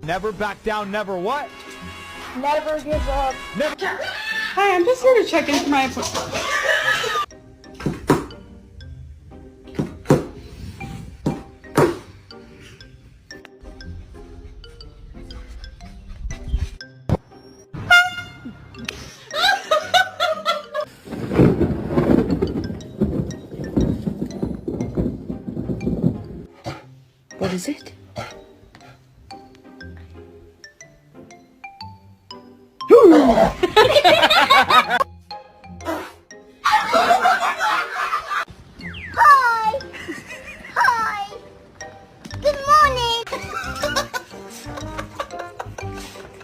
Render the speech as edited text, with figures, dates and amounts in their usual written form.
Never back down, never what? Never give up. Never. Hi, I'm just here to check in for my appointment. What is it?